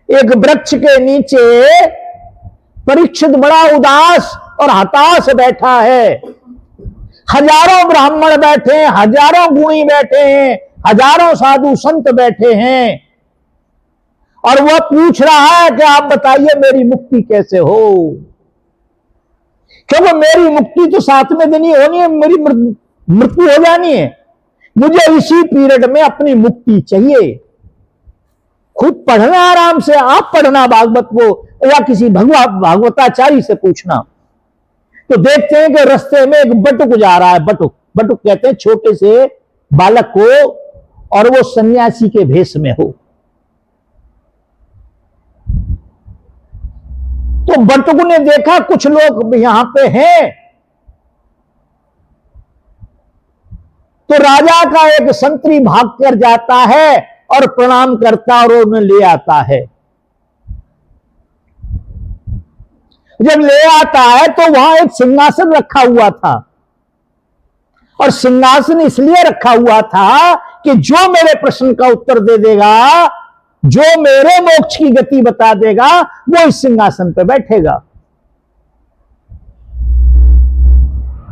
एक वृक्ष के नीचे परीक्षित बड़ा उदास और हताश बैठा है। हजारों ब्राह्मण बैठे हैं, हजारों गुणी बैठे हैं, हजारों साधु संत बैठे हैं, और वह पूछ रहा है कि आप बताइए मेरी मुक्ति कैसे हो, क्योंकि मेरी मुक्ति तो 7वें दिन ही होनी है, मेरी मृत्यु हो जानी है, मुझे इसी पीरियड में अपनी मुक्ति चाहिए। खुद पढ़ना आराम से, आप पढ़ना भागवत को या किसी भागवताचार्य से पूछना। तो देखते हैं कि रास्ते में एक बटुक जा रहा है, बटुक कहते हैं छोटे से बालक को, और वो सन्यासी के भेष में हो। तो बटुक ने देखा कुछ लोग यहां पे हैं, तो राजा का एक संतरी भाग कर जाता है और प्रणाम करता और उन्हें ले आता है। जब ले आता है तो वहां एक सिंहासन रखा हुआ था, और सिंहासन इसलिए रखा हुआ था कि जो मेरे प्रश्न का उत्तर दे देगा, जो मेरे मोक्ष की गति बता देगा, वो इस सिंहासन पर बैठेगा।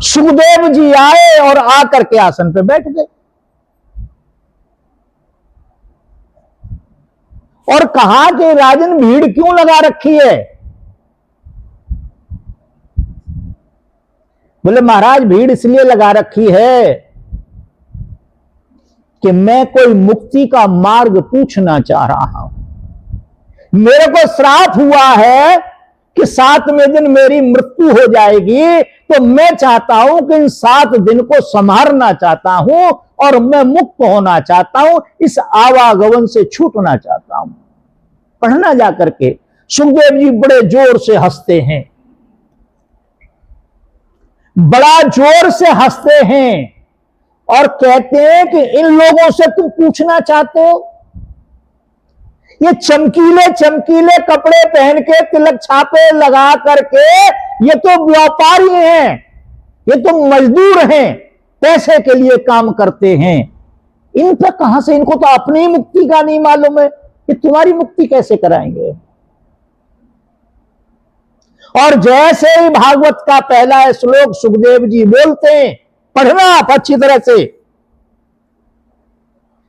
सुखदेव जी आए और आकर के आसन पे बैठ गए और कहा कि राजन भीड़ क्यों लगा रखी है? बोले महाराज भीड़ इसलिए लगा रखी है कि मैं कोई मुक्ति का मार्ग पूछना चाह रहा हूं। मेरे को श्राप हुआ है कि 7वें दिन मेरी मृत्यु हो जाएगी, तो मैं चाहता हूं कि इन 7 दिन को संभालना चाहता हूं और मैं मुक्त होना चाहता हूं, इस आवागमन से छूटना चाहता हूं। पढ़ना जाकर के। सुखदेव जी बड़े जोर से हंसते हैं, बड़ा जोर से हंसते हैं और कहते हैं कि इन लोगों से तुम पूछना चाहते हो? ये चमकीले चमकीले कपड़े पहन के, तिलक छापे लगा करके, ये तो व्यापारी हैं, ये तो मजदूर हैं, पैसे के लिए काम करते हैं। इन पर कहां से, इनको तो अपनी मुक्ति का नहीं मालूम है, कि तुम्हारी मुक्ति कैसे कराएंगे? और जैसे ही भागवत का पहला श्लोक सुखदेव जी बोलते हैं, पढ़ना आप अच्छी तरह से,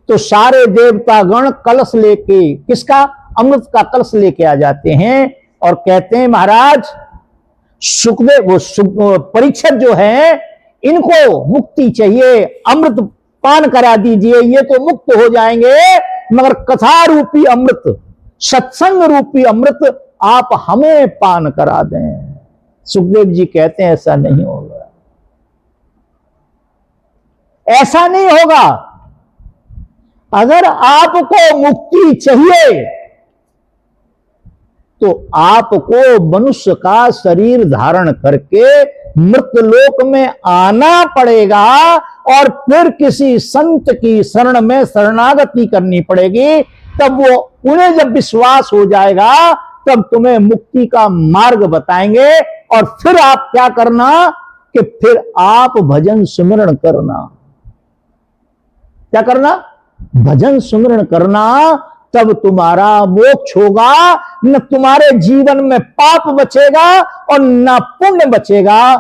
तो सारे देवता गण कलश लेके, किसका? अमृत का कलश लेके आ जाते हैं और कहते हैं महाराज सुखदेव, वो परीक्षित जो है, इनको मुक्ति चाहिए, अमृत पान करा दीजिए, ये तो मुक्त हो जाएंगे, मगर कथा रूपी अमृत, सत्संग रूपी अमृत आप हमें पान करा दें। सुखदेव जी कहते हैं ऐसा नहीं होगा, ऐसा नहीं होगा। अगर आपको मुक्ति चाहिए तो आपको मनुष्य का शरीर धारण करके मृतलोक में आना पड़ेगा और फिर किसी संत की शरण में शरणागति करनी पड़ेगी। तब वो, उन्हें जब विश्वास हो जाएगा तब तुम्हें मुक्ति का मार्ग बताएंगे। और फिर आप क्या करना कि फिर आप भजन सुमिरन करना। क्या करना? भजन सुमिरन करना, तब तुम्हारा मोक्ष होगा। न तुम्हारे जीवन में पाप बचेगा और न पुण्य बचेगा,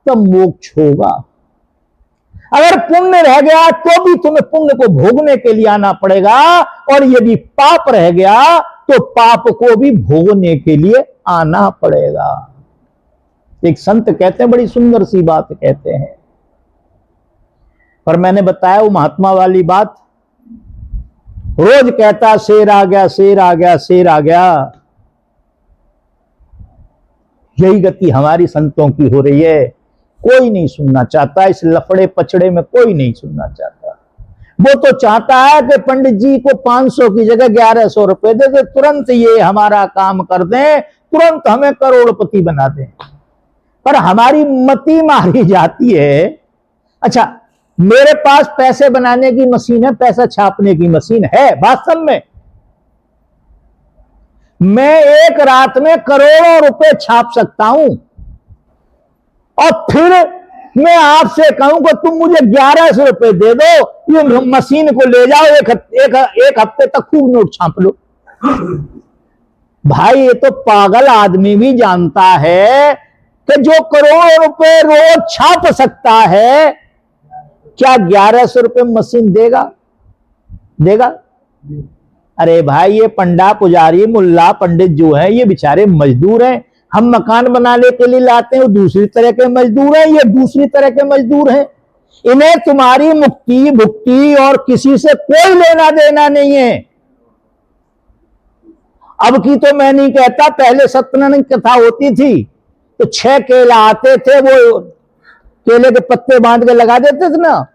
तब मोक्ष होगा। अगर पुण्य रह गया तो भी तुम्हें पुण्य को भोगने के लिए आना पड़ेगा, और यदि पाप रह गया तो पाप को भी भोगने के लिए आना पड़ेगा। एक संत कहते हैं, बड़ी सुंदर सी बात कहते हैं, पर मैंने बताया वो महात्मा वाली बात। रोज कहता शेर आ गया, शेर आ गया, शेर आ गया। यही गति हमारी संतों की हो रही है। कोई नहीं सुनना चाहता, इस लफड़े पचड़े में कोई नहीं सुनना चाहता। वो तो चाहता है कि पंडित जी को 500 की जगह 1100 रुपए दे दे, तुरंत ये हमारा काम कर दें, तुरंत हमें करोड़पति बना दें। पर हमारी मति मारी जाती है। अच्छा, मेरे पास पैसे बनाने की मशीन है, पैसा छापने की मशीन है, वास्तव में मैं एक रात में करोड़ों रुपए छाप सकता हूं, और फिर मैं आपसे कहूं कि तुम मुझे 1100 रुपए दे दो, ये मशीन को ले जाओ, एक हफ्ते तक खूब नोट छाप लो। भाई ये तो पागल आदमी भी जानता है कि जो करोड़ों रुपए रोज छाप सकता है, क्या 1100 रुपए मशीन देगा? देगा? अरे भाई ये पंडा पुजारी मुल्ला पंडित जो है ये बेचारे मजदूर हैं। हम मकान बनाने के लिए लाते हैं, वो दूसरी तरह के मजदूर हैं, ये दूसरी तरह के मजदूर हैं। इन्हें तुम्हारी मुक्ति भुक्ति और किसी से कोई लेना देना नहीं है। अब की तो मैं नहीं कहता, पहले सत्यनारायण कथा होती थी तो 6 केला आते थे, वो केले के पत्ते बांध के लगा देते थे ना।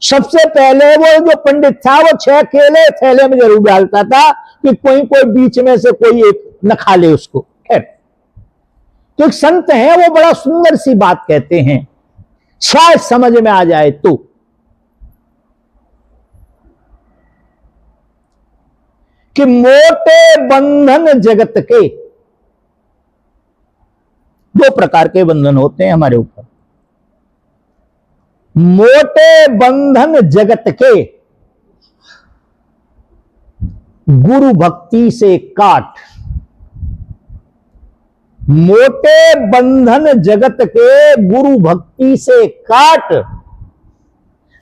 सबसे पहले वो जो पंडित था वो 6 केले थैले में जरूर डालता था कि कोई बीच में से कोई एक न खा ले उसको। खैर, तो एक संत हैं वो बड़ा सुंदर सी बात कहते हैं, शायद समझ में आ जाए तो। कि मोटे बंधन जगत के, 2 प्रकार के बंधन होते हैं हमारे ऊपर। मोटे बंधन जगत के गुरु भक्ति से काट। मोटे बंधन जगत के गुरु भक्ति से काट,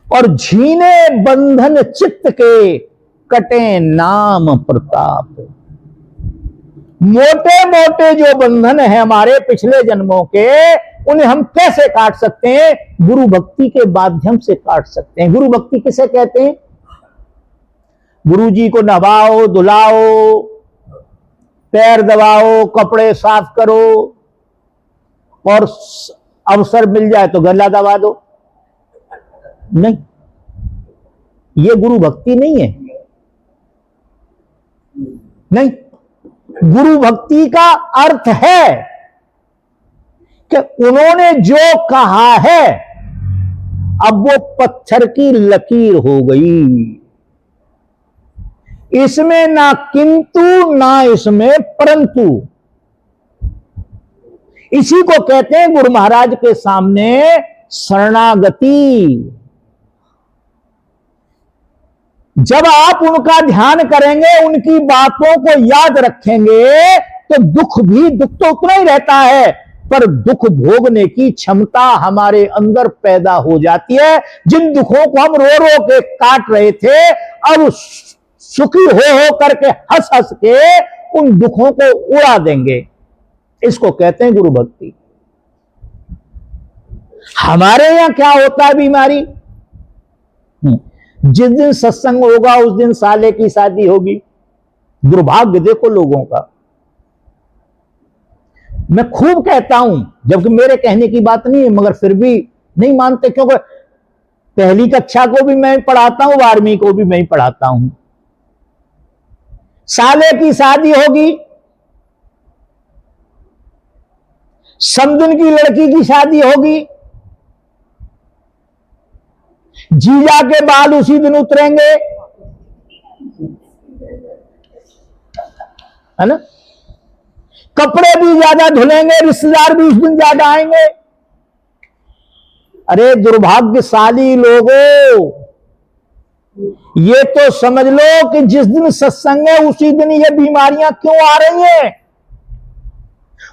और झीने बंधन चित्त के कटे नाम प्रताप। मोटे मोटे जो बंधन है हमारे पिछले जन्मों के, उन्हें हम कैसे काट सकते हैं? गुरु भक्ति के माध्यम से काट सकते हैं। गुरु भक्ति किसे कहते हैं? गुरु जी को नहवाओ, धुलाओ, पैर दबाओ, कपड़े साफ करो, और अवसर मिल जाए तो गला दबा दो। नहीं, ये गुरु भक्ति नहीं है। नहीं, गुरु भक्ति का अर्थ है कि उन्होंने जो कहा है अब वो पत्थर की लकीर हो गई। इसमें ना किंतु ना इसमें परंतु। इसी को कहते हैं गुरु महाराज के सामने शरणागति। जब आप उनका ध्यान करेंगे, उनकी बातों को याद रखेंगे, तो दुख तो उतना ही रहता है, पर दुख भोगने की क्षमता हमारे अंदर पैदा हो जाती है। जिन दुखों को हम रो रो के काट रहे थे, अब सुखी हो करके हंस हंस के उन दुखों को उड़ा देंगे। इसको कहते हैं गुरु भक्ति। हमारे यहां क्या होता है बीमारी? जिस दिन सत्संग होगा उस दिन साले की शादी होगी। दुर्भाग्य देखो लोगों का। मैं खूब कहता हूं, जबकि मेरे कहने की बात नहीं है, मगर फिर भी नहीं मानते, क्योंकि पहली कक्षा को भी मैं पढ़ाता हूं, 12वीं को भी मैं ही पढ़ाता हूं। साले की शादी होगी, समदिन की लड़की की शादी होगी, जीजा के बाल उसी दिन उतरेंगे, है ना। कपड़े भी ज्यादा धुलेंगे, रिश्तेदार भी उस दिन ज्यादा आएंगे। अरे दुर्भाग्यशाली लोगों, ये तो समझ लो कि जिस दिन सत्संग है उसी दिन ये बीमारियां क्यों आ रही हैं,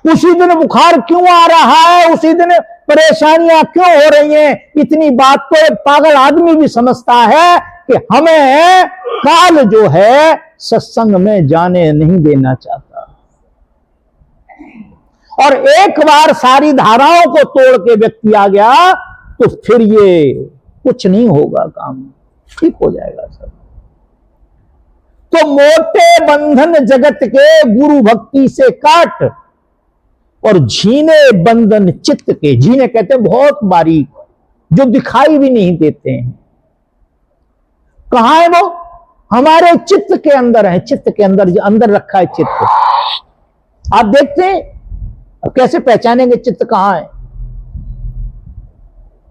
उसी दिन बुखार क्यों आ रहा है, उसी दिन परेशानियां क्यों हो रही हैं। इतनी बात तो एक पागल आदमी भी समझता है कि हमें काल जो है सत्संग में जाने नहीं देना चाहता। और एक बार सारी धाराओं को तोड़ के व्यक्ति आ गया तो फिर ये कुछ नहीं होगा, काम ठीक हो जाएगा सब। तो मोटे बंधन जगत के गुरु भक्ति से काट, और झीने बंधन चित्त के। झीने कहते हैं बहुत बारीक, जो दिखाई भी नहीं देते हैं। कहां है वो? हमारे चित्त के अंदर है। चित्त के अंदर अंदर रखा है चित्त। आप देखते हैं, अब कैसे पहचानेंगे चित्त कहां है?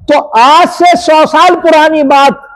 तो आज से 100 साल पुरानी बात